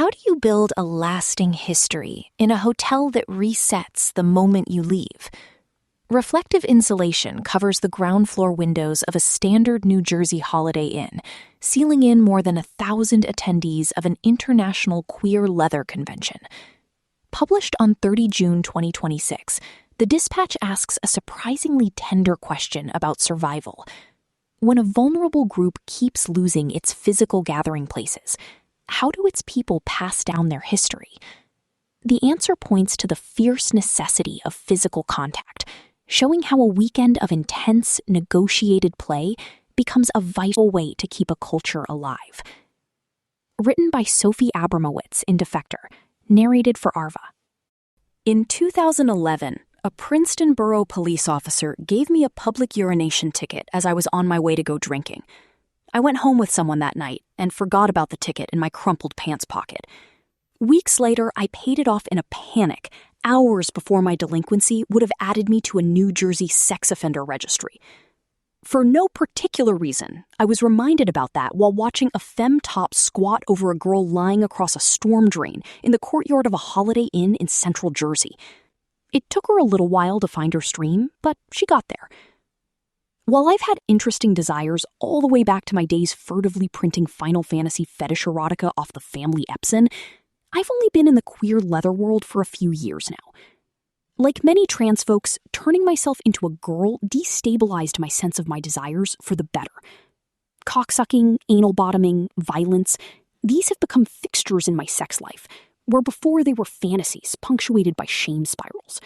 How do you build a lasting history in a hotel that resets the moment you leave? Reflective insulation covers the ground floor windows of a standard New Jersey Holiday Inn, sealing in more than 1,000 attendees of an international queer leather convention. Published on 30 June 2026, the Dispatch asks a surprisingly tender question about survival. When a vulnerable group keeps losing its physical gathering places, how do its people pass down their history? The answer points to the fierce necessity of physical contact, showing how a weekend of intense, negotiated play becomes a vital way to keep a culture alive. Written by Sophie Abramowitz in Defector, narrated for Arva. In 2011, a Princeton Borough police officer gave me a public urination ticket as I was on my way to go drinking. I went home with someone that night and forgot about the ticket in my crumpled pants pocket. Weeks later, I paid it off in a panic, hours before my delinquency would have added me to a New Jersey sex offender registry. For no particular reason, I was reminded about that while watching a femme-top squat over a girl lying across a storm drain in the courtyard of a Holiday Inn in central Jersey. It took her a little while to find her stream, but she got there. While I've had interesting desires all the way back to my days furtively printing Final Fantasy fetish erotica off the family Epson, I've only been in the queer leather world for a few years now. Like many trans folks, turning myself into a girl destabilized my sense of my desires for the better. Cocksucking, anal bottoming, violence, these have become fixtures in my sex life, where before they were fantasies punctuated by shame spirals.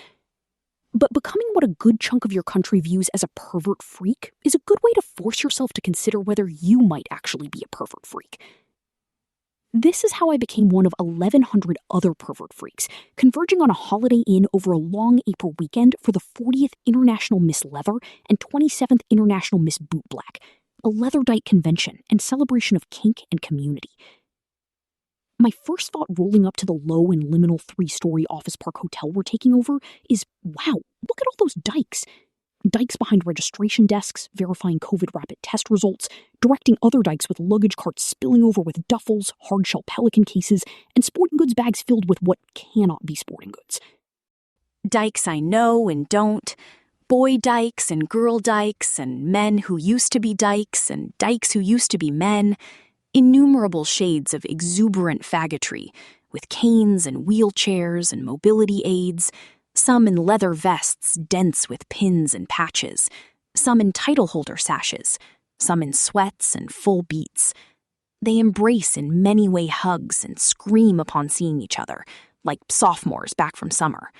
But becoming what a good chunk of your country views as a pervert freak is a good way to force yourself to consider whether you might actually be a pervert freak. This is how I became one of 1,100 other pervert freaks, converging on a Holiday Inn over a long April weekend for the 40th International Miss Leather and 27th International Miss Bootblack, a leatherdyke convention and celebration of kink and community. My first thought rolling up to the low and liminal 3-story office park hotel we're taking over is, wow, look at all those dykes. Dykes behind registration desks, verifying COVID rapid test results, directing other dykes with luggage carts spilling over with duffels, hard-shell Pelican cases, and sporting goods bags filled with what cannot be sporting goods. Dykes I know and don't, boy dykes and girl dykes, and men who used to be dykes and dykes who used to be men, innumerable shades of exuberant faggotry, with canes and wheelchairs and mobility aids, some in leather vests dense with pins and patches, some in title holder sashes, some in sweats and full beats. They embrace in many-way hugs and scream upon seeing each other, like sophomores back from summer.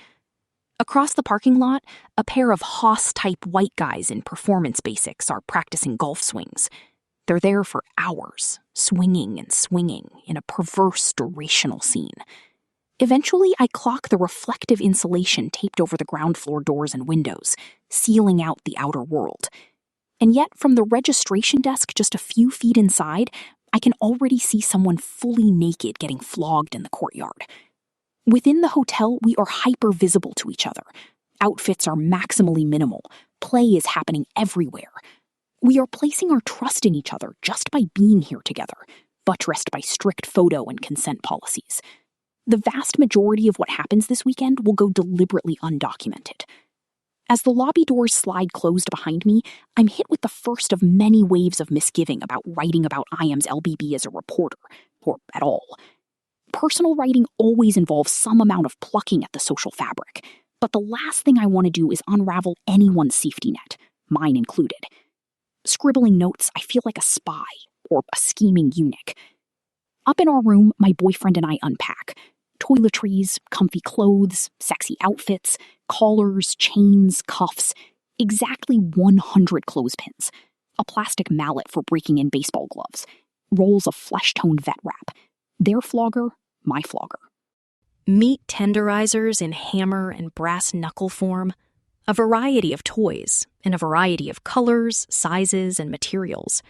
Across the parking lot, a pair of hoss-type white guys in performance basics are practicing golf swings. They're there for hours, swinging and swinging in a perverse durational scene. Eventually, I clock the reflective insulation taped over the ground floor doors and windows, sealing out the outer world. And yet, from the registration desk just a few feet inside, I can already see someone fully naked getting flogged in the courtyard. Within the hotel, we are hyper-visible to each other. Outfits are maximally minimal. Play is happening everywhere. We are placing our trust in each other just by being here together, buttressed by strict photo and consent policies. The vast majority of what happens this weekend will go deliberately undocumented. As the lobby doors slide closed behind me, I'm hit with the first of many waves of misgiving about writing about IM's LBB as a reporter, or at all. Personal writing always involves some amount of plucking at the social fabric, but the last thing I want to do is unravel anyone's safety net, mine included. Scribbling notes, I feel like a spy, or a scheming eunuch. Up in our room, my boyfriend and I unpack. Toiletries, comfy clothes, sexy outfits, collars, chains, cuffs, exactly 100 clothespins, a plastic mallet for breaking in baseball gloves, rolls of flesh-toned vet wrap, their flogger, my flogger. Meat tenderizers in hammer and brass knuckle form, a variety of toys in a variety of colors, sizes, and materials.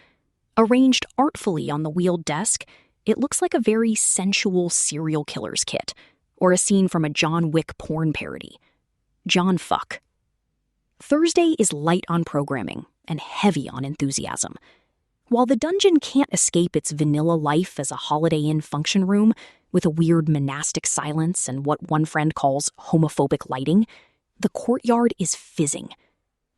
Arranged artfully on the wheeled desk, it looks like a very sensual serial killer's kit, or a scene from a John Wick porn parody. John Fuck. Thursday is light on programming and heavy on enthusiasm. While the dungeon can't escape its vanilla life as a Holiday Inn function room, with a weird monastic silence and what one friend calls homophobic lighting, the courtyard is fizzing.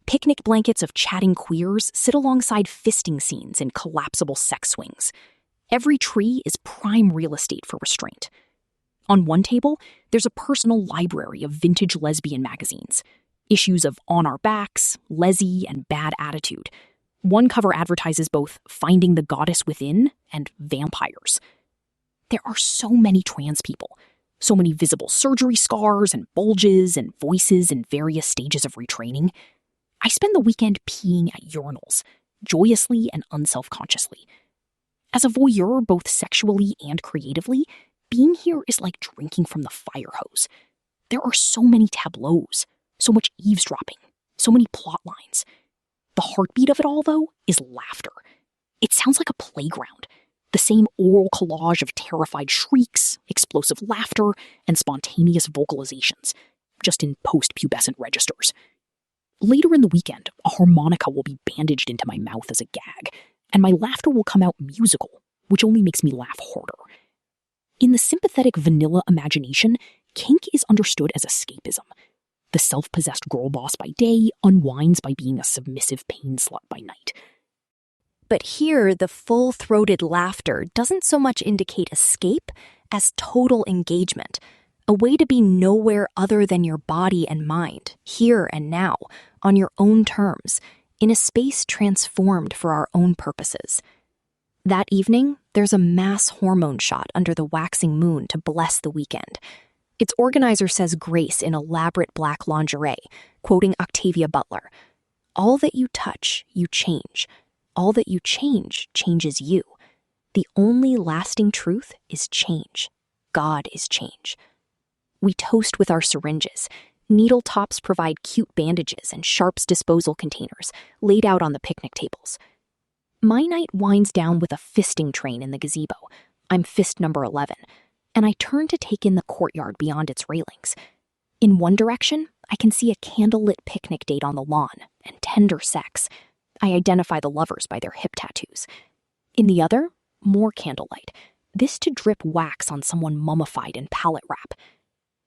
Picnic blankets of chatting queers sit alongside fisting scenes in collapsible sex swings. Every tree is prime real estate for restraint. On one table, there's a personal library of vintage lesbian magazines, issues of On Our Backs, Leslie, and Bad Attitude. One cover advertises both Finding the Goddess Within and Vampires. There are so many trans people, so many visible surgery scars and bulges and voices in various stages of retraining. I spend the weekend peeing at urinals, joyously and unselfconsciously. As a voyeur, both sexually and creatively, being here is like drinking from the fire hose. There are so many tableaus, so much eavesdropping, so many plot lines. The heartbeat of it all, though, is laughter. It sounds like a playground. The same oral collage of terrified shrieks, explosive laughter, and spontaneous vocalizations, just in post-pubescent registers. Later in the weekend, a harmonica will be bandaged into my mouth as a gag, and my laughter will come out musical, which only makes me laugh harder. In the sympathetic vanilla imagination, kink is understood as escapism. The self-possessed girl boss by day unwinds by being a submissive pain slut by night. But here, the full-throated laughter doesn't so much indicate escape as total engagement, a way to be nowhere other than your body and mind, here and now, on your own terms, in a space transformed for our own purposes. That evening, there's a mass hormone shot under the waxing moon to bless the weekend. Its organizer says grace in elaborate black lingerie, quoting Octavia Butler. "All that you touch, you change. All that you change, changes you. The only lasting truth is change. God is change." We toast with our syringes. Needle tops provide cute bandages and sharps disposal containers laid out on the picnic tables. My night winds down with a fisting train in the gazebo. I'm fist number 11, and I turn to take in the courtyard beyond its railings. In one direction, I can see a candlelit picnic date on the lawn and tender sex. I identify the lovers by their hip tattoos. In the other, more candlelight, this to drip wax on someone mummified in pallet wrap.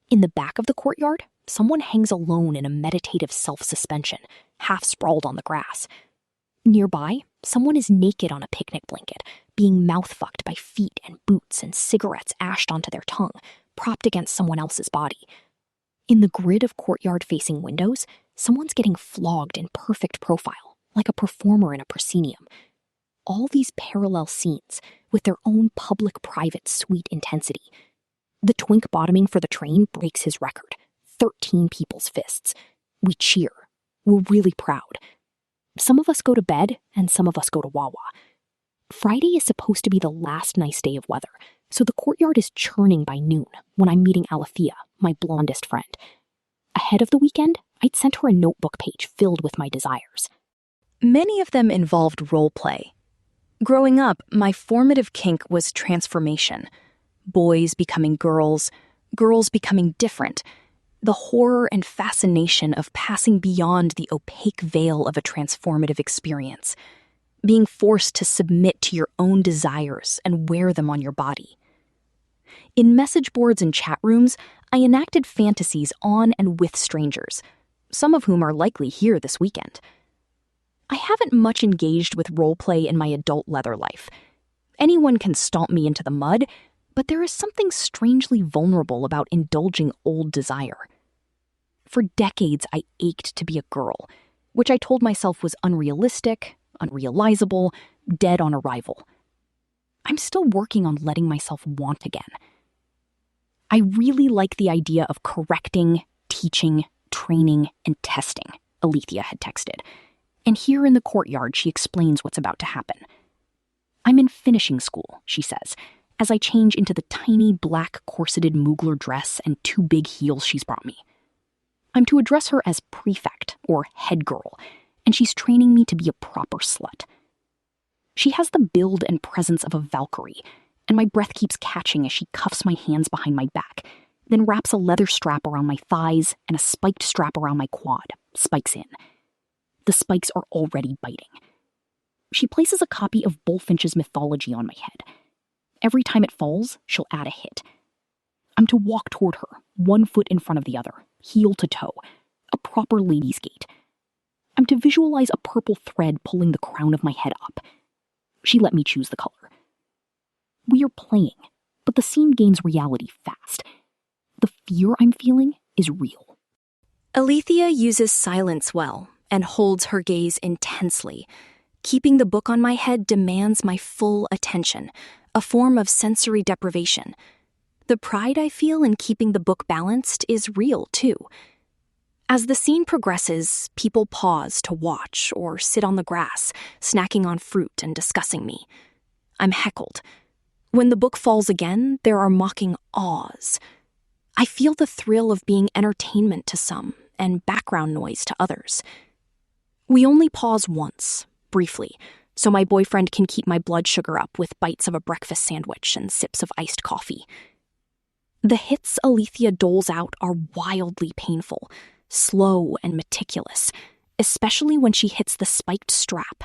In the back of the courtyard, someone hangs alone in a meditative self-suspension, half sprawled on the grass. Nearby, someone is naked on a picnic blanket, being mouth-fucked by feet and boots and cigarettes ashed onto their tongue, propped against someone else's body. In the grid of courtyard-facing windows, someone's getting flogged in perfect profile, like a performer in a proscenium. All these parallel scenes, with their own public-private sweet intensity. The twink bottoming for the train breaks his record. 13 people's fists. We cheer. We're really proud. Some of us go to bed, and some of us go to Wawa. Friday is supposed to be the last nice day of weather, so the courtyard is churning by noon when I'm meeting Alethea, my blondest friend. Ahead of the weekend, I'd sent her a notebook page filled with my desires. Many of them involved role play. Growing up, my formative kink was transformation. Boys becoming girls, girls becoming different. The horror and fascination of passing beyond the opaque veil of a transformative experience. Being forced to submit to your own desires and wear them on your body. In message boards and chat rooms, I enacted fantasies on and with strangers, some of whom are likely here this weekend. I haven't much engaged with roleplay in my adult leather life. Anyone can stomp me into the mud, but there is something strangely vulnerable about indulging old desire. For decades, I ached to be a girl, which I told myself was unrealistic, unrealizable, dead on arrival. I'm still working on letting myself want again. I really like the idea of correcting, teaching, training, and testing, Alethea had texted. And here in the courtyard, she explains what's about to happen. I'm in finishing school, she says, as I change into the tiny black corseted Mugler dress and 2 big heels she's brought me. I'm to address her as prefect, or head girl, and she's training me to be a proper slut. She has the build and presence of a Valkyrie, and my breath keeps catching as she cuffs my hands behind my back, then wraps a leather strap around my thighs and a spiked strap around my quad, spikes in. The spikes are already biting. She places a copy of Bullfinch's Mythology on my head. Every time it falls, she'll add a hit. I'm to walk toward her, one foot in front of the other, heel to toe, a proper lady's gait. I'm to visualize a purple thread pulling the crown of my head up. She let me choose the color. We are playing, but the scene gains reality fast. The fear I'm feeling is real. Alethea uses silence well and holds her gaze intensely. Keeping the book on my head demands my full attention, a form of sensory deprivation. The pride I feel in keeping the book balanced is real, too. As the scene progresses, people pause to watch or sit on the grass, snacking on fruit and discussing me. I'm heckled. When the book falls again, there are mocking ahs. I feel the thrill of being entertainment to some and background noise to others. We only pause once, briefly, so my boyfriend can keep my blood sugar up with bites of a breakfast sandwich and sips of iced coffee. The hits Alethea doles out are wildly painful, slow and meticulous, especially when she hits the spiked strap,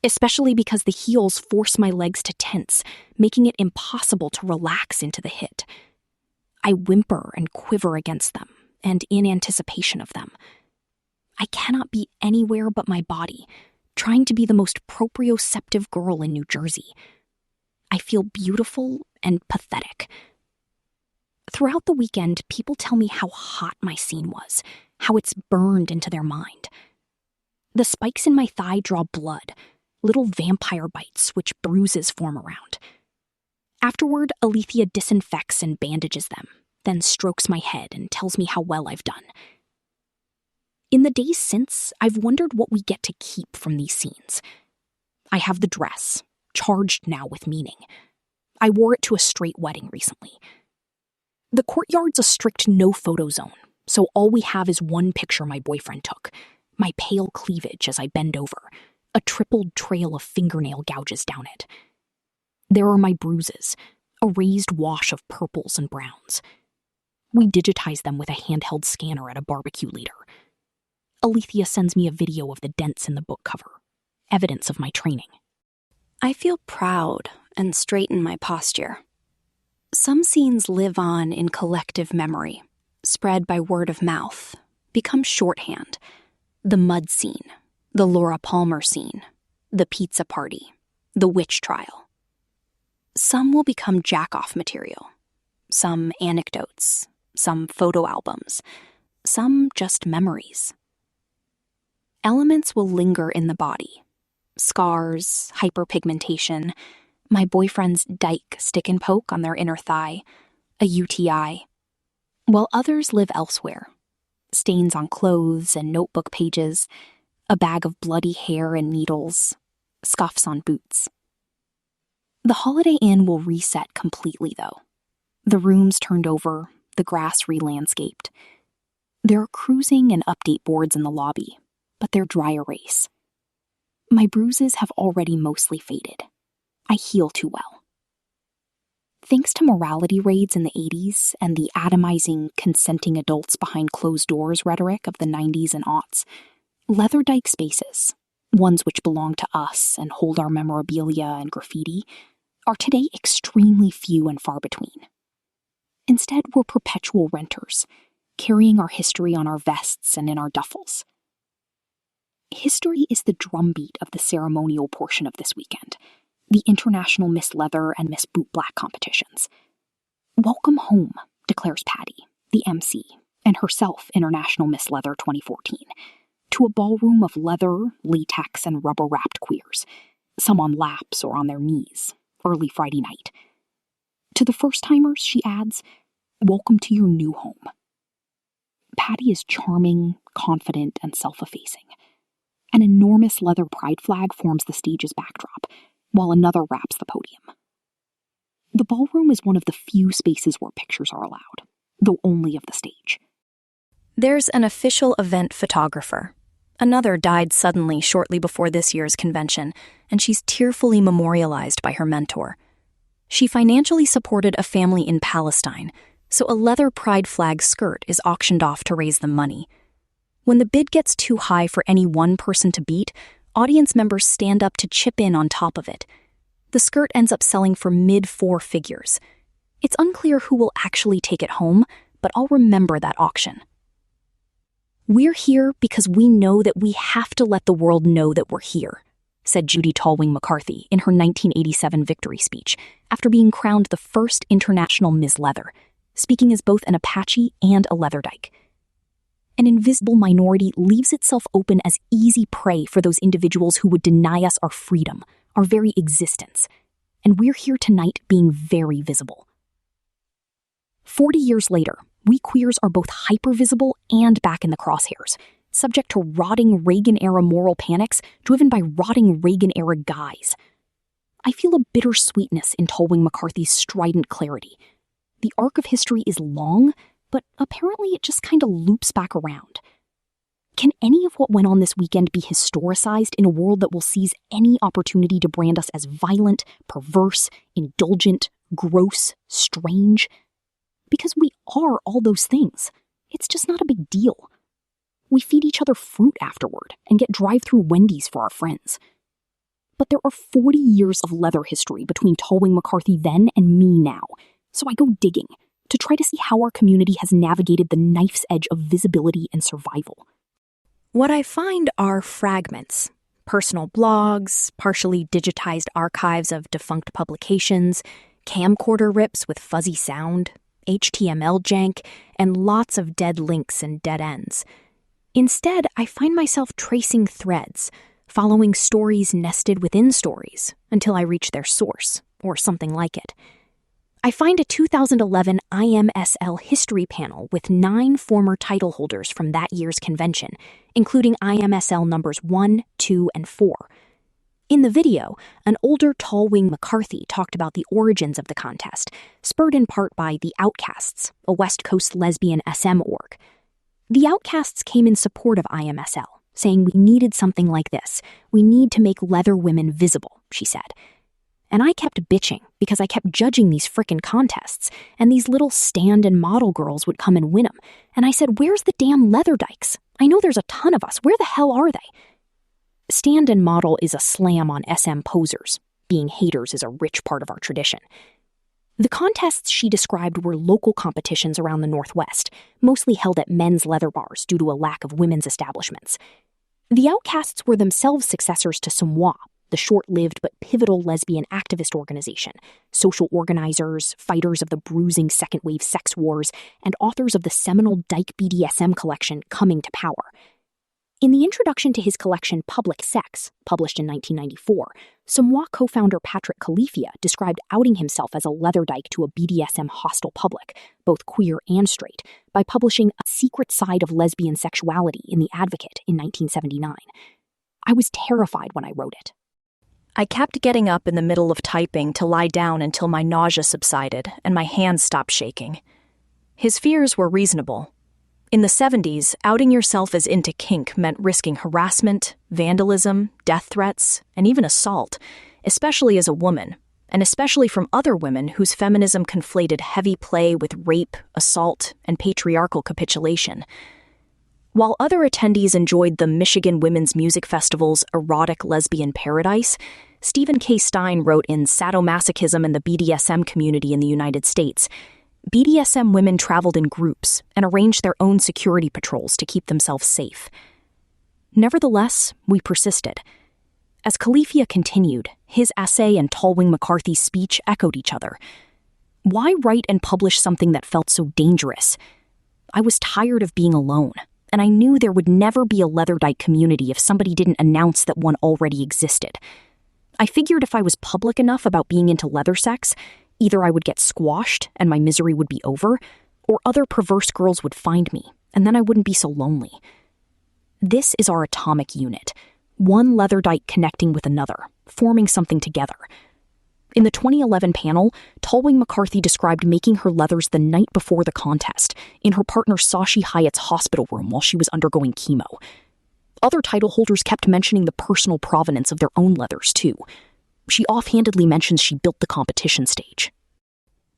especially because the heels force my legs to tense, making it impossible to relax into the hit. I whimper and quiver against them, and in anticipation of them. I cannot be anywhere but my body, trying to be the most proprioceptive girl in New Jersey. I feel beautiful and pathetic. Throughout the weekend, people tell me how hot my scene was, how it's burned into their mind. The spikes in my thigh draw blood, little vampire bites which bruises form around. Afterward, Alethea disinfects and bandages them, then strokes my head and tells me how well I've done. In the days since, I've wondered what we get to keep from these scenes. I have the dress, charged now with meaning. I wore it to a straight wedding recently. The courtyard's a strict no-photo zone, so all we have is one picture my boyfriend took, my pale cleavage as I bend over, a tripled trail of fingernail gouges down it. There are my bruises, a raised wash of purples and browns. We digitize them with a handheld scanner at a barbecue later. Alethea sends me a video of the dents in the book cover, evidence of my training. I feel proud and straighten my posture. Some scenes live on in collective memory, spread by word of mouth, become shorthand. The mud scene, the Laura Palmer scene, the pizza party, the witch trial. Some will become jack-off material, some anecdotes, some photo albums, some just memories. Elements will linger in the body. Scars, hyperpigmentation, my boyfriend's dyke stick and poke on their inner thigh, a UTI, while others live elsewhere. Stains on clothes and notebook pages, a bag of bloody hair and needles, scuffs on boots. The Holiday Inn will reset completely, though. The rooms turned over, the grass re-landscaped. There are cruising and update boards in the lobby, but they're dry erase. My bruises have already mostly faded. I heal too well. Thanks to morality raids in the 80s and the atomizing, consenting adults behind closed doors rhetoric of the 90s and aughts, leatherdyke spaces, ones which belong to us and hold our memorabilia and graffiti, are today extremely few and far between. Instead, we're perpetual renters, carrying our history on our vests and in our duffels. History is the drumbeat of the ceremonial portion of this weekend, the International Miss Leather and Miss Bootblack competitions. Welcome home, declares Patty, the MC, and herself International Miss Leather 2014, to a ballroom of leather, latex, and rubber-wrapped queers, some on laps or on their knees, early Friday night. To the first-timers, she adds, welcome to your new home. Patty is charming, confident, and self-effacing. An enormous leather pride flag forms the stage's backdrop, while another wraps the podium. The ballroom is one of the few spaces where pictures are allowed, though only of the stage. There's an official event photographer. Another died suddenly shortly before this year's convention, and she's tearfully memorialized by her mentor. She financially supported a family in Palestine, so a leather pride flag skirt is auctioned off to raise the money. When the bid gets too high for any one person to beat, audience members stand up to chip in on top of it. The skirt ends up selling for mid-4 figures. It's unclear who will actually take it home, but I'll remember that auction. "We're here because we know that we have to let the world know that we're here," said Judy Tallwing McCarthy in her 1987 victory speech after being crowned the first international Ms. Leather, speaking as both an Apache and a leatherdyke. An invisible minority leaves itself open as easy prey for those individuals who would deny us our freedom, our very existence. And we're here tonight being very visible. 40 years later, we queers are both hyper-visible and back in the crosshairs, subject to rotting Reagan-era moral panics driven by rotting Reagan-era guys. I feel a bitter sweetness in Tallwing McCarthy's strident clarity. The arc of history is long, but apparently it just kind of loops back around. Can any of what went on this weekend be historicized in a world that will seize any opportunity to brand us as violent, perverse, indulgent, gross, strange? Because we are all those things. It's just not a big deal. We feed each other fruit afterward and get drive-through Wendy's for our friends. But there are 40 years of leather history between Tallwing McCarthy then and me now, so I go digging to try to see how our community has navigated the knife's edge of visibility and survival. What I find are fragments, personal blogs, partially digitized archives of defunct publications, camcorder rips with fuzzy sound, HTML jank, and lots of dead links and dead ends. Instead, I find myself tracing threads, following stories nested within stories until I reach their source, or something like it. I find a 2011 IMSL history panel with 9 former title holders from that year's convention, including IMSL numbers 1, 2, and 4. In the video, an older Tallwing McCarthy talked about the origins of the contest, spurred in part by the Outcasts, a West Coast lesbian SM org. The Outcasts came in support of IMSL, saying we needed something like this. We need to make leather women visible, she said. And I kept bitching because I kept judging these frickin' contests, and these little stand and model girls would come and win them. And I said, where's the damn leatherdykes? I know there's a ton of us. Where the hell are they? Stand and model is a slam on SM posers. Being haters is a rich part of our tradition. The contests she described were local competitions around the Northwest, mostly held at men's leather bars due to a lack of women's establishments. The Outcasts were themselves successors to Sumwa, the short-lived but pivotal lesbian activist organization, social organizers, fighters of the bruising second-wave sex wars, and authors of the seminal Dyke BDSM collection Coming to Power. In the introduction to his collection Public Sex, published in 1994, Sumwa co-founder Patrick Califia described outing himself as a leatherdyke to a BDSM hostile public, both queer and straight, by publishing A Secret Side of Lesbian Sexuality in The Advocate in 1979. I was terrified when I wrote it. I kept getting up in the middle of typing to lie down until my nausea subsided and my hands stopped shaking. His fears were reasonable. In the 70s, outing yourself as into kink meant risking harassment, vandalism, death threats, and even assault, especially as a woman, and especially from other women whose feminism conflated heavy play with rape, assault, and patriarchal capitulation. While other attendees enjoyed the Michigan Women's Music Festival's erotic lesbian paradise, Stephen K. Stein wrote in Sadomasochism and the BDSM Community in the United States, BDSM women traveled in groups and arranged their own security patrols to keep themselves safe. Nevertheless, we persisted. As Califia continued, his essay and Tallwing McCarthy's speech echoed each other. Why write and publish something that felt so dangerous? I was tired of being alone, and I knew there would never be a leatherdyke community if somebody didn't announce that one already existed. I figured if I was public enough about being into leather sex, either I would get squashed and my misery would be over, or other perverse girls would find me, and then I wouldn't be so lonely. This is our atomic unit, one leatherdyke connecting with another, forming something together. In the 2011 panel, Tallwing McCarthy described making her leathers the night before the contest, in her partner Sashi Hyatt's hospital room while she was undergoing chemo. Other title holders kept mentioning the personal provenance of their own leathers, too. She offhandedly mentions she built the competition stage.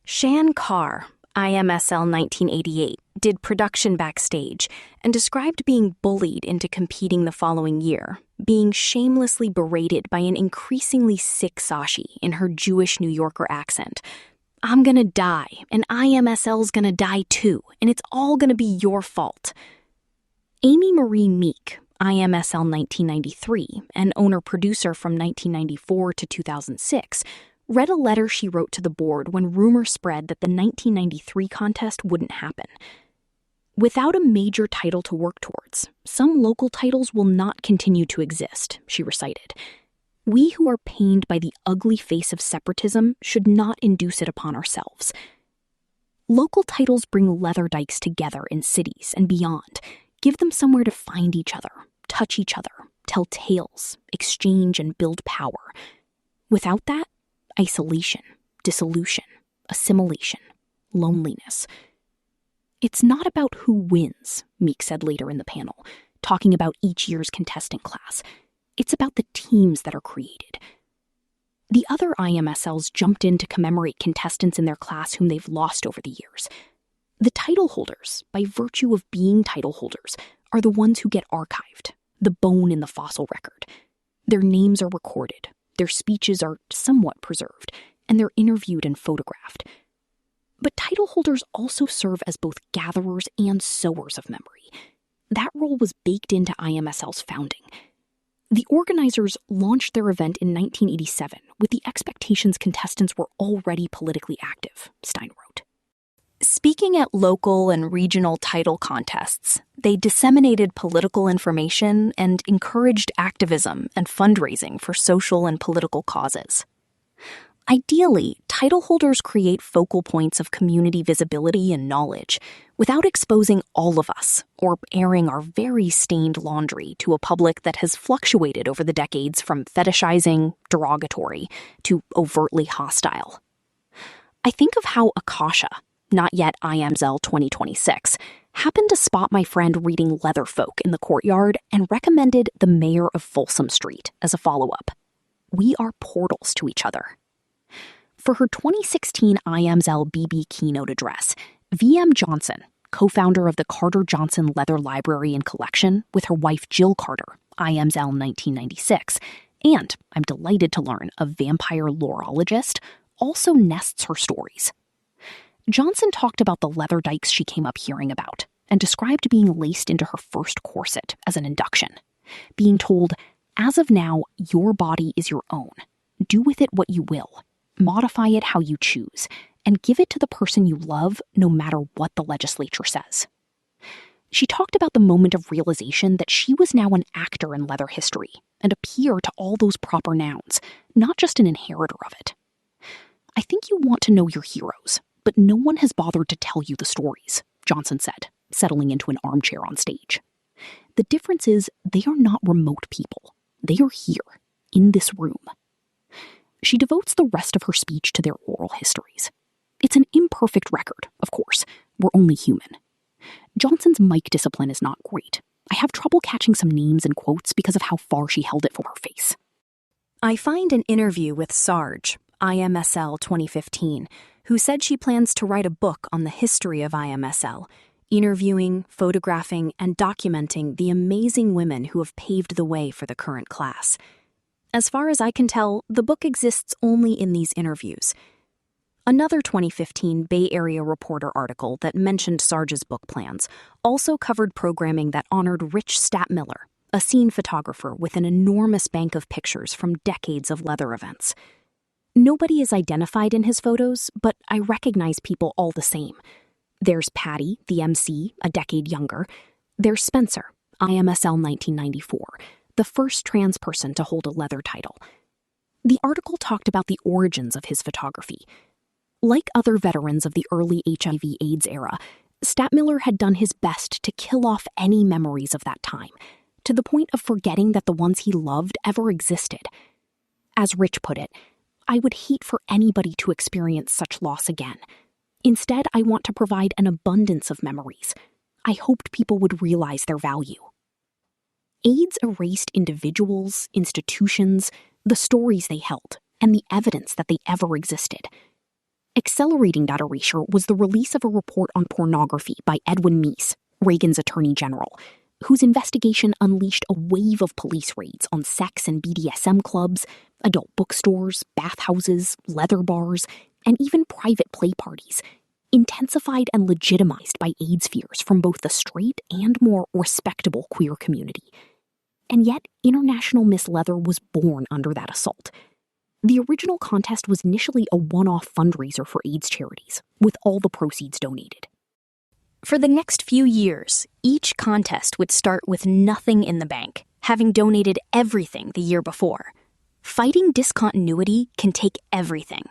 Shan Carr, IMSL 1988, did production backstage and described being bullied into competing the following year, being shamelessly berated by an increasingly sick Sashi in her Jewish New Yorker accent. I'm gonna die, and IMSL's gonna die too, and it's all gonna be your fault. Amy Marie Meek, IMSL 1993, and owner-producer from 1994 to 2006, read a letter she wrote to the board when rumors spread that the 1993 contest wouldn't happen. Without a major title to work towards, some local titles will not continue to exist, she recited. We who are pained by the ugly face of separatism should not induce it upon ourselves. Local titles bring leatherdykes together in cities and beyond, give them somewhere to find each other, touch each other, tell tales, exchange and build power. Without that, isolation, dissolution, assimilation, loneliness. It's not about who wins, Meek said later in the panel, talking about each year's contestant class. It's about the teams that are created. The other IMSLs jumped in to commemorate contestants in their class whom they've lost over the years. The title holders, by virtue of being title holders, are the ones who get archived, the bone in the fossil record. Their names are recorded, their speeches are somewhat preserved, and they're interviewed and photographed. But title holders also serve as both gatherers and sowers of memory. That role was baked into IMSL's founding. The organizers launched their event in 1987 with the expectations contestants were already politically active, Stein wrote. Speaking at local and regional title contests, they disseminated political information and encouraged activism and fundraising for social and political causes. Ideally, title holders create focal points of community visibility and knowledge without exposing all of us or airing our very stained laundry to a public that has fluctuated over the decades from fetishizing, derogatory, to overtly hostile. I think of how Akasha, not yet IMSL 2026, happened to spot my friend reading Leatherfolk in the courtyard and recommended The Mayor of Folsom Street as a follow-up. We are portals to each other. For her 2016 IMSL BB keynote address, VM Johnson, co-founder of the Carter Johnson Leather Library and Collection with her wife Jill Carter, IMSL 1996, and, I'm delighted to learn, a vampire lorologist, also nests her stories. Johnson talked about the leatherdykes she came up hearing about and described being laced into her first corset as an induction, being told, as of now, your body is your own. Do with it what you will. Modify it how you choose, and give it to the person you love no matter what the legislature says. She talked about the moment of realization that she was now an actor in leather history and a peer to all those proper nouns, not just an inheritor of it. I think you want to know your heroes, but no one has bothered to tell you the stories, Johnson said, settling into an armchair on stage. The difference is they are not remote people. They are here, in this room. She devotes the rest of her speech to their oral histories. It's an imperfect record, of course. We're only human. Johnson's mic discipline is not great. I have trouble catching some names and quotes because of how far she held it from her face. I find an interview with Sarge, IMSL 2015, who said she plans to write a book on the history of IMSL, interviewing, photographing, and documenting the amazing women who have paved the way for the current class. As far as I can tell, the book exists only in these interviews. Another 2015 Bay Area Reporter article that mentioned Sarge's book plans also covered programming that honored Rich Stattmiller, a scene photographer with an enormous bank of pictures from decades of leather events. Nobody is identified in his photos, but I recognize people all the same. There's Patty, the MC, a decade younger. There's Spencer, IMSL 1994. The first trans person to hold a leather title. The article talked about the origins of his photography. Like other veterans of the early HIV/AIDS era, Stattmiller had done his best to kill off any memories of that time, to the point of forgetting that the ones he loved ever existed. As Rich put it, I would hate for anybody to experience such loss again. Instead, I want to provide an abundance of memories. I hoped people would realize their value. AIDS erased individuals, institutions, the stories they held, and the evidence that they ever existed. Accelerating that erasure was the release of a report on pornography by Edwin Meese, Reagan's Attorney General, whose investigation unleashed a wave of police raids on sex and BDSM clubs, adult bookstores, bathhouses, leather bars, and even private play parties, intensified and legitimized by AIDS fears from both the straight and more respectable queer community. And yet, International Miss Leather was born under that assault. The original contest was initially a one-off fundraiser for AIDS charities, with all the proceeds donated. For the next few years, each contest would start with nothing in the bank, having donated everything the year before. Fighting discontinuity can take everything.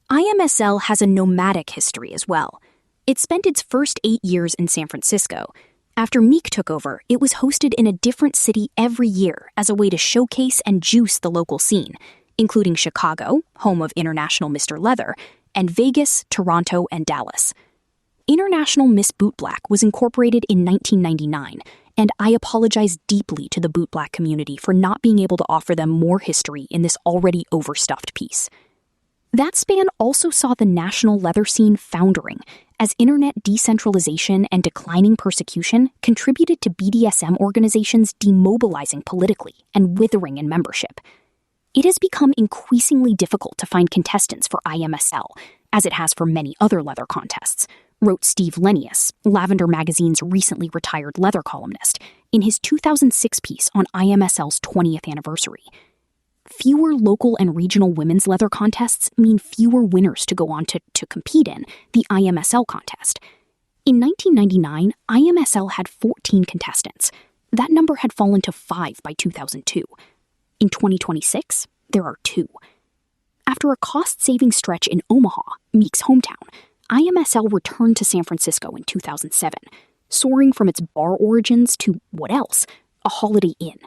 IMSL has a nomadic history as well. It spent its first 8 years in San Francisco. After Meek took over, it was hosted in a different city every year as a way to showcase and juice the local scene, including Chicago, home of International Mr. Leather, and Vegas, Toronto, and Dallas. International Miss Bootblack was incorporated in 1999, and I apologize deeply to the Bootblack community for not being able to offer them more history in this already overstuffed piece. That span also saw the national leather scene foundering, as internet decentralization and declining persecution contributed to BDSM organizations demobilizing politically and withering in membership. It has become increasingly difficult to find contestants for IMSL, as it has for many other leather contests, wrote Steve Lennius, Lavender Magazine's recently retired leather columnist, in his 2006 piece on IMSL's 20th anniversary. Fewer local and regional women's leather contests mean fewer winners to go on to compete in the IMSL contest. In 1999, IMSL had 14 contestants. That number had fallen to 5 by 2002. In 2026, there are 2. After a cost-saving stretch in Omaha, Meek's hometown, IMSL returned to San Francisco in 2007, soaring from its bar origins to, what else, a Holiday Inn.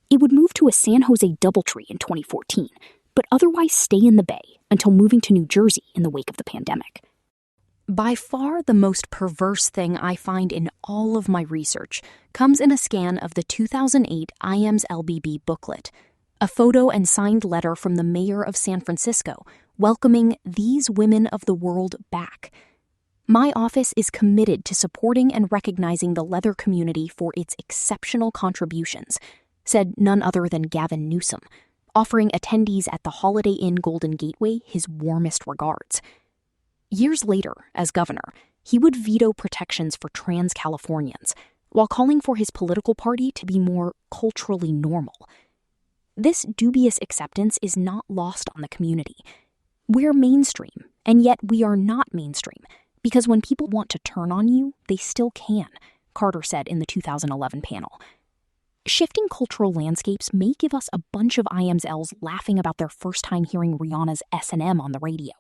It would move to a San Jose DoubleTree in 2014, but otherwise stay in the Bay until moving to New Jersey in the wake of the pandemic. By far the most perverse thing I find in all of my research comes in a scan of the 2008 IAMS LBB booklet, a photo and signed letter from the mayor of San Francisco welcoming these women of the world back. My office is committed to supporting and recognizing the leather community for its exceptional contributions, said none other than Gavin Newsom, offering attendees at the Holiday Inn Golden Gateway his warmest regards. Years later, as governor, he would veto protections for trans Californians, while calling for his political party to be more culturally normal. This dubious acceptance is not lost on the community. We're mainstream, and yet we are not mainstream, because when people want to turn on you, they still can, Carter said in the 2011 panel. Shifting cultural landscapes may give us a bunch of IMSLs laughing about their first time hearing Rihanna's S&M on the radio,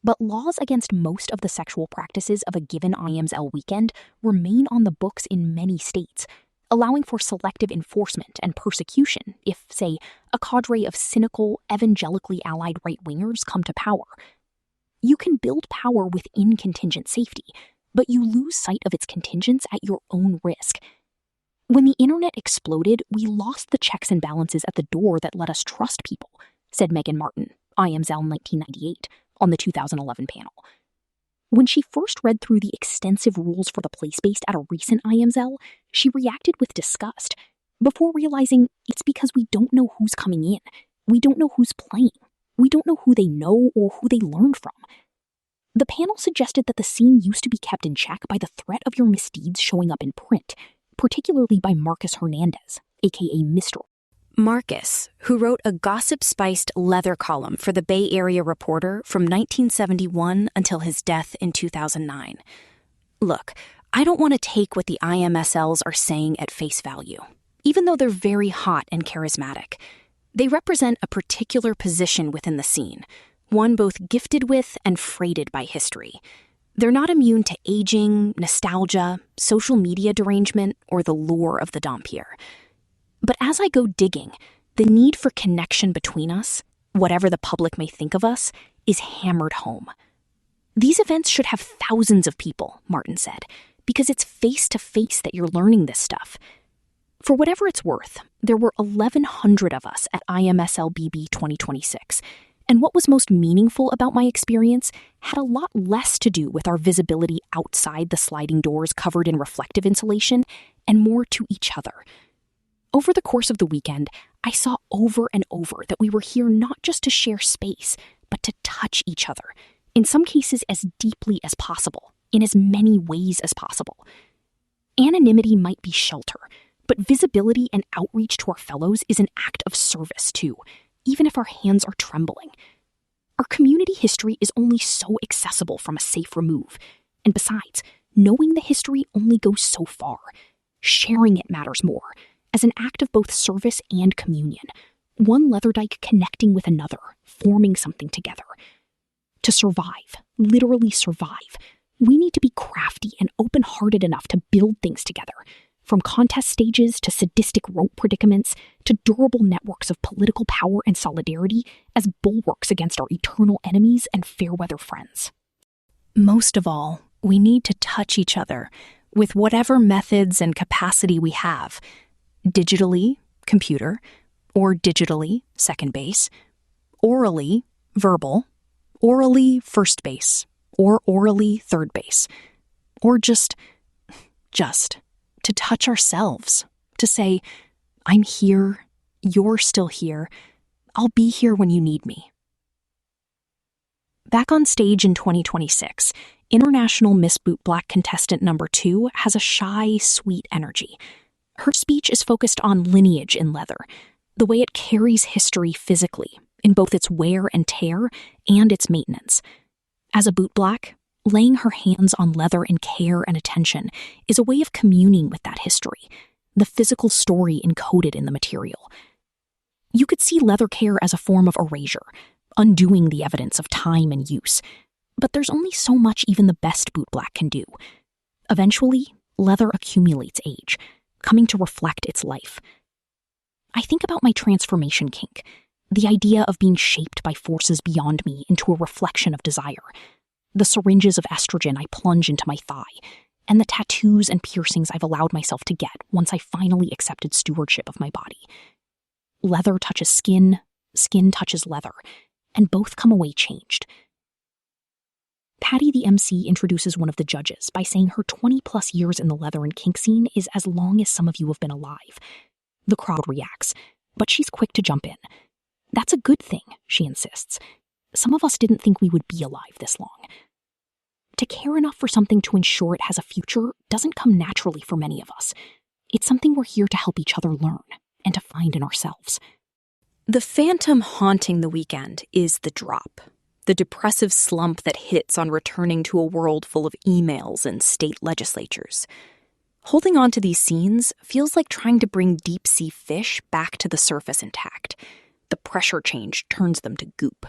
but laws against most of the sexual practices of a given IMSL weekend remain on the books in many states, allowing for selective enforcement and persecution if, say, a cadre of cynical, evangelically allied right-wingers come to power. You can build power within contingent safety, but you lose sight of its contingents at your own risk. When the internet exploded, we lost the checks and balances at the door that let us trust people, said Megan Martin, IMSL 1998, on the 2011 panel. When she first read through the extensive rules for the place-based at a recent IMSL, she reacted with disgust, before realizing it's because we don't know who's coming in. We don't know who's playing. We don't know who they know or who they learned from. The panel suggested that the scene used to be kept in check by the threat of your misdeeds showing up in print, particularly by Marcus Hernandez, aka Mr. Marcus, who wrote a gossip-spiced leather column for the Bay Area Reporter from 1971 until his death in 2009. Look, I don't want to take what the IMSLs are saying at face value, even though they're very hot and charismatic. They represent a particular position within the scene, one both gifted with and freighted by history. They're not immune to aging, nostalgia, social media derangement, or the lure of the Dompier. But as I go digging, the need for connection between us, whatever the public may think of us, is hammered home. These events should have thousands of people, Martin said, because it's face-to-face that you're learning this stuff. For whatever it's worth, there were 1,100 of us at IMSLBB 2026, and what was most meaningful about my experience had a lot less to do with our visibility outside the sliding doors covered in reflective insulation and more to each other. Over the course of the weekend, I saw over and over that we were here not just to share space, but to touch each other, in some cases as deeply as possible, in as many ways as possible. Anonymity might be shelter, but visibility and outreach to our fellows is an act of service too, even if our hands are trembling. Our community history is only so accessible from a safe remove, and besides, knowing the history only goes so far. Sharing it matters more, as an act of both service and communion, one leatherdyke connecting with another, forming something together. To survive, literally survive, we need to be crafty and open-hearted enough to build things together, from contest stages to sadistic rope predicaments to durable networks of political power and solidarity as bulwarks against our eternal enemies and fair-weather friends. Most of all, we need to touch each other with whatever methods and capacity we have, digitally, computer, or digitally, second base, orally, verbal, orally, first base, or orally, third base, or just to touch ourselves, to say, I'm here, you're still here, I'll be here when you need me. Back on stage in 2026, International Miss Bootblack contestant number 2 has a shy, sweet energy. Her speech is focused on lineage in leather, the way it carries history physically, in both its wear and tear and its maintenance. As a bootblack, laying her hands on leather in care and attention is a way of communing with that history, the physical story encoded in the material. You could see leather care as a form of erasure, undoing the evidence of time and use. But there's only so much even the best bootblack can do. Eventually, leather accumulates age, coming to reflect its life. I think about my transformation kink, the idea of being shaped by forces beyond me into a reflection of desire, the syringes of estrogen I plunge into my thigh, and the tattoos and piercings I've allowed myself to get once I finally accepted stewardship of my body. Leather touches skin, skin touches leather, and both come away changed. Patty the MC introduces one of the judges by saying her 20-plus years in the leather and kink scene is as long as some of you have been alive. The crowd reacts, but she's quick to jump in. That's a good thing, she insists. Some of us didn't think we would be alive this long. To care enough for something to ensure it has a future doesn't come naturally for many of us. It's something we're here to help each other learn and to find in ourselves. The phantom haunting the weekend is the drop, the depressive slump that hits on returning to a world full of emails and state legislatures. Holding on to these scenes feels like trying to bring deep-sea fish back to the surface intact. The pressure change turns them to goop.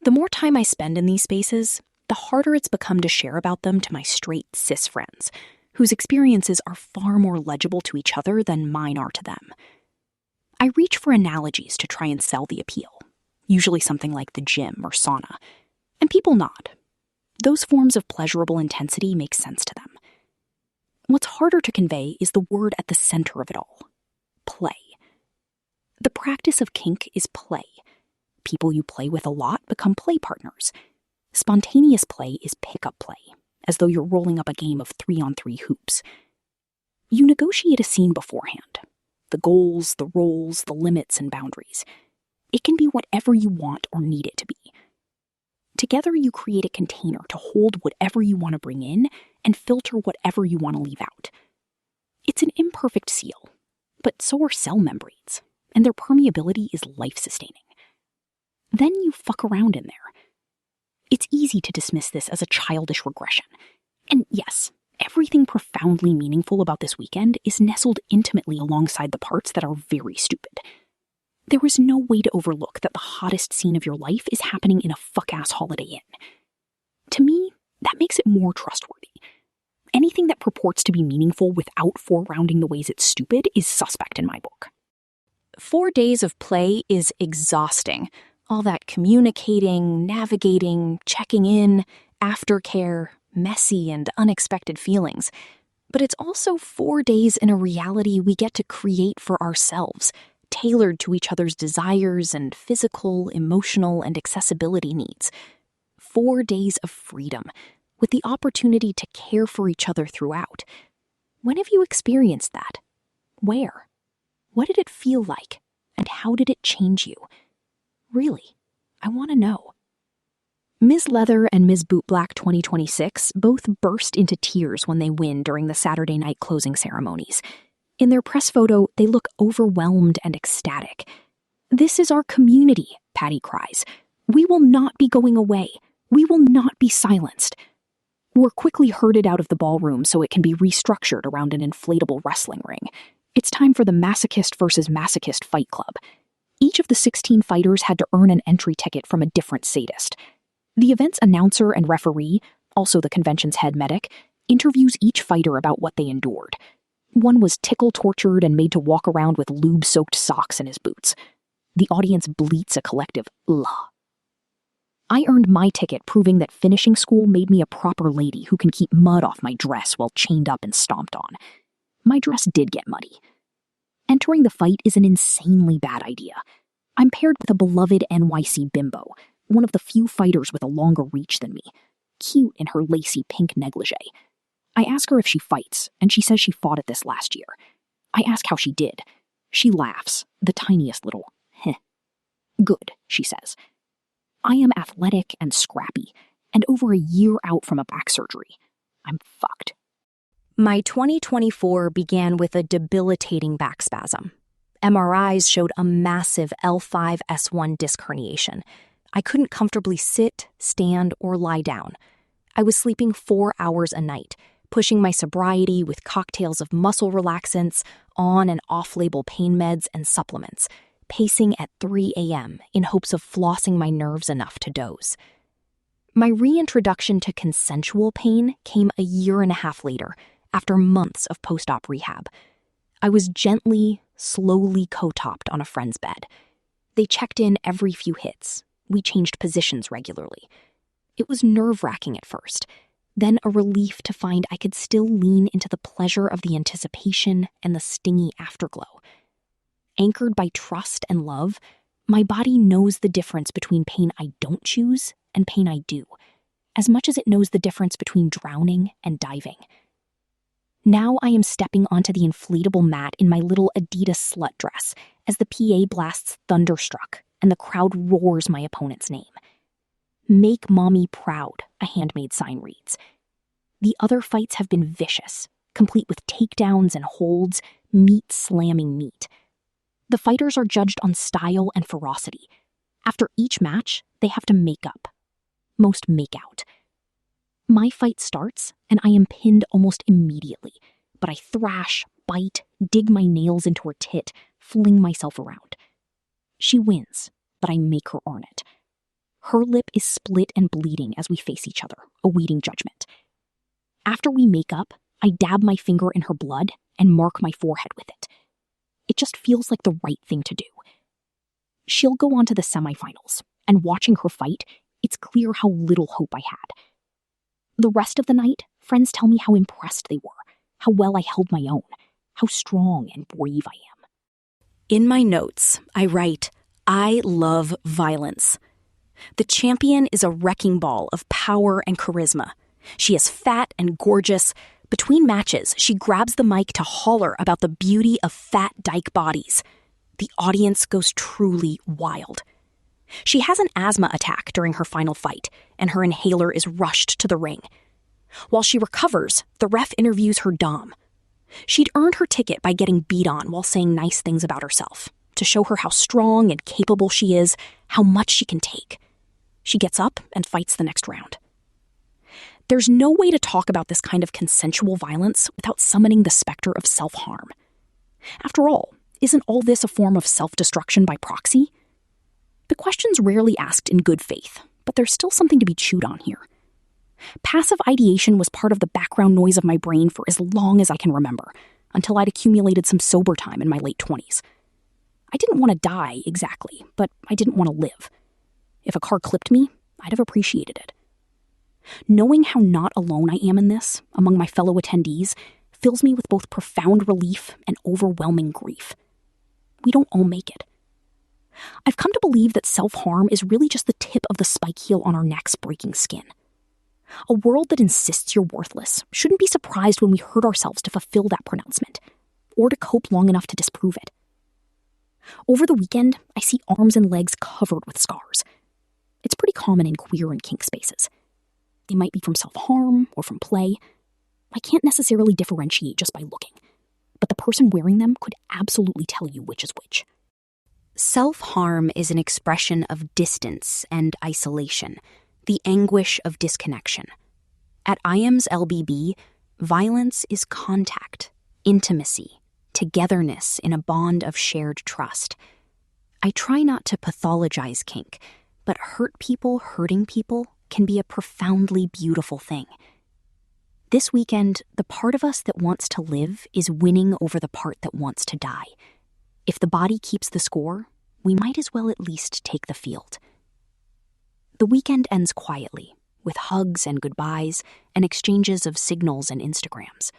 The more time I spend in these spaces, the harder it's become to share about them to my straight cis friends, whose experiences are far more legible to each other than mine are to them. I reach for analogies to try and sell the appeal, usually something like the gym or sauna, and people nod. Those forms of pleasurable intensity make sense to them. What's harder to convey is the word at the center of it all: play. The practice of kink is play. People you play with a lot become play partners. Spontaneous play is pick-up play, as though you're rolling up a game of 3-on-3 hoops. You negotiate a scene beforehand. The goals, the roles, the limits and boundaries. It can be whatever you want or need it to be. Together you create a container to hold whatever you want to bring in and filter whatever you want to leave out. It's an imperfect seal, but so are cell membranes, and their permeability is life-sustaining. Then you fuck around in there. It's easy to dismiss this as a childish regression. And yes, everything profoundly meaningful about this weekend is nestled intimately alongside the parts that are very stupid. There is no way to overlook that the hottest scene of your life is happening in a fuck-ass Holiday Inn. To me, that makes it more trustworthy. Anything that purports to be meaningful without forerounding the ways it's stupid is suspect in my book. 4 days of play is exhausting. All that communicating, navigating, checking in, aftercare, messy and unexpected feelings. But it's also 4 days in a reality we get to create for ourselves, tailored to each other's desires and physical, emotional, and accessibility needs. 4 days of freedom, with the opportunity to care for each other throughout. When have you experienced that? Where? What did it feel like? And how did it change you? Really, I want to know. Ms. Leather and Ms. Bootblack 2026 both burst into tears when they win during the Saturday night closing ceremonies. In their press photo, they look overwhelmed and ecstatic. "This is our community," Patty cries. "We will not be going away. We will not be silenced." We're quickly herded out of the ballroom so it can be restructured around an inflatable wrestling ring. It's time for the Masochist versus Masochist Fight Club. Each of the 16 fighters had to earn an entry ticket from a different sadist. The event's announcer and referee, also the convention's head medic, interviews each fighter about what they endured. One was tickle-tortured and made to walk around with lube-soaked socks in his boots. The audience bleats a collective "la." I earned my ticket, proving that finishing school made me a proper lady who can keep mud off my dress while chained up and stomped on. My dress did get muddy. Entering the fight is an insanely bad idea. I'm paired with a beloved NYC bimbo, one of the few fighters with a longer reach than me, cute in her lacy pink negligee. I ask her if she fights, and she says she fought at this last year. I ask how she did. She laughs, the tiniest little heh. "Good," she says. "I am athletic and scrappy, and over a year out from a back surgery. I'm fucked." My 2024 began with a debilitating back spasm. MRIs showed a massive L5-S1 disc herniation. I couldn't comfortably sit, stand, or lie down. I was sleeping 4 hours a night, pushing my sobriety with cocktails of muscle relaxants, on and off-label pain meds, and supplements, pacing at 3 a.m. in hopes of flossing my nerves enough to doze. My reintroduction to consensual pain came a year and a half later, after months of post-op rehab. I was gently, slowly co-topped on a friend's bed. They checked in every few hits. We changed positions regularly. It was nerve-wracking at first, then a relief to find I could still lean into the pleasure of the anticipation and the stingy afterglow. Anchored by trust and love, my body knows the difference between pain I don't choose and pain I do, as much as it knows the difference between drowning and diving. Now I am stepping onto the inflatable mat in my little Adidas slut dress as the PA blasts Thunderstruck and the crowd roars my opponent's name. "Make mommy proud," a handmade sign reads. The other fights have been vicious, complete with takedowns and holds, meat slamming meat. The fighters are judged on style and ferocity. After each match, they have to make up. Most make out. My fight starts, and I am pinned almost immediately, but I thrash, bite, dig my nails into her tit, fling myself around. She wins, but I make her earn it. Her lip is split and bleeding as we face each other, awaiting judgment. After we make up, I dab my finger in her blood and mark my forehead with it. It just feels like the right thing to do. She'll go on to the semifinals, and watching her fight, it's clear how little hope I had. The rest of the night, friends tell me how impressed they were, how well I held my own, how strong and brave I am. In my notes, I write, "I love violence." The champion is a wrecking ball of power and charisma. She is fat and gorgeous. Between matches, she grabs the mic to holler about the beauty of fat dyke bodies. The audience goes truly wild. She has an asthma attack during her final fight, and her inhaler is rushed to the ring. While she recovers, the ref interviews her dom. She'd earned her ticket by getting beat on while saying nice things about herself, to show her how strong and capable she is, how much she can take. She gets up and fights the next round. There's no way to talk about this kind of consensual violence without summoning the specter of self-harm. After all, isn't all this a form of self-destruction by proxy? The question's rarely asked in good faith, but there's still something to be chewed on here. Passive ideation was part of the background noise of my brain for as long as I can remember, until I'd accumulated some sober time in my late 20s. I didn't want to die, exactly, but I didn't want to live. If a car clipped me, I'd have appreciated it. Knowing how not alone I am in this, among my fellow attendees, fills me with both profound relief and overwhelming grief. We don't all make it. I've come to believe that self-harm is really just the tip of the spike heel on our necks breaking skin. A world that insists you're worthless shouldn't be surprised when we hurt ourselves to fulfill that pronouncement, or to cope long enough to disprove it. Over the weekend, I see arms and legs covered with scars. It's pretty common in queer and kink spaces. They might be from self-harm or from play. I can't necessarily differentiate just by looking, but the person wearing them could absolutely tell you which is which. Self-harm is an expression of distance and isolation, the anguish of disconnection. At IAM's LBB, violence is contact, intimacy, togetherness in a bond of shared trust. I try not to pathologize kink, but hurt people hurting people can be a profoundly beautiful thing. This weekend, the part of us that wants to live is winning over the part that wants to die. If the body keeps the score, we might as well at least take the field. The weekend ends quietly, with hugs and goodbyes and exchanges of signals and Instagrams.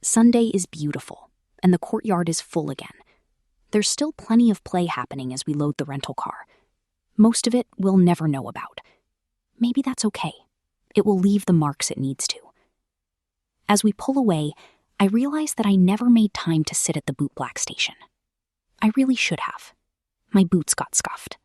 Sunday is beautiful, and the courtyard is full again. There's still plenty of play happening as we load the rental car. Most of it we'll never know about. Maybe that's okay. It will leave the marks it needs to. As we pull away, I realize that I never made time to sit at the Bootblack station. I really should have. My boots got scuffed.